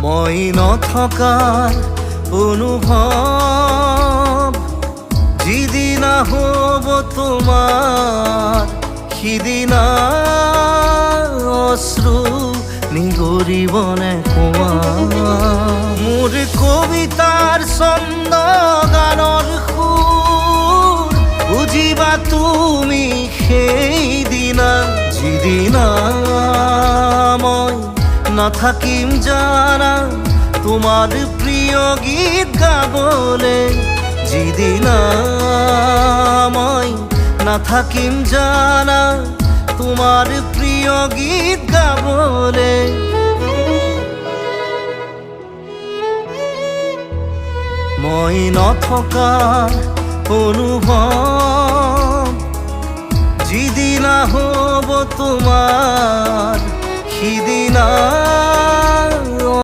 মই নথকাৰ অনুভৱ যিদিনা হ'ব তোমাৰ সিদিনা অশ্ৰু নিগৰিবনে কোৱা মোৰ কবিতাৰ ছন্দ গানৰ সুৰ বুজিবা তুমি সেইদিনা যিদিনা মই নাথাকিম জানা তোমাৰ প্ৰিয় গীত গাবলে যিদিনা মই নাথাকিম জানা তোমাৰ প্ৰিয় গীত গাবলে মই নথকাৰ অনুভৱ যিদিনা হ'ব তোমাৰ সিদিনা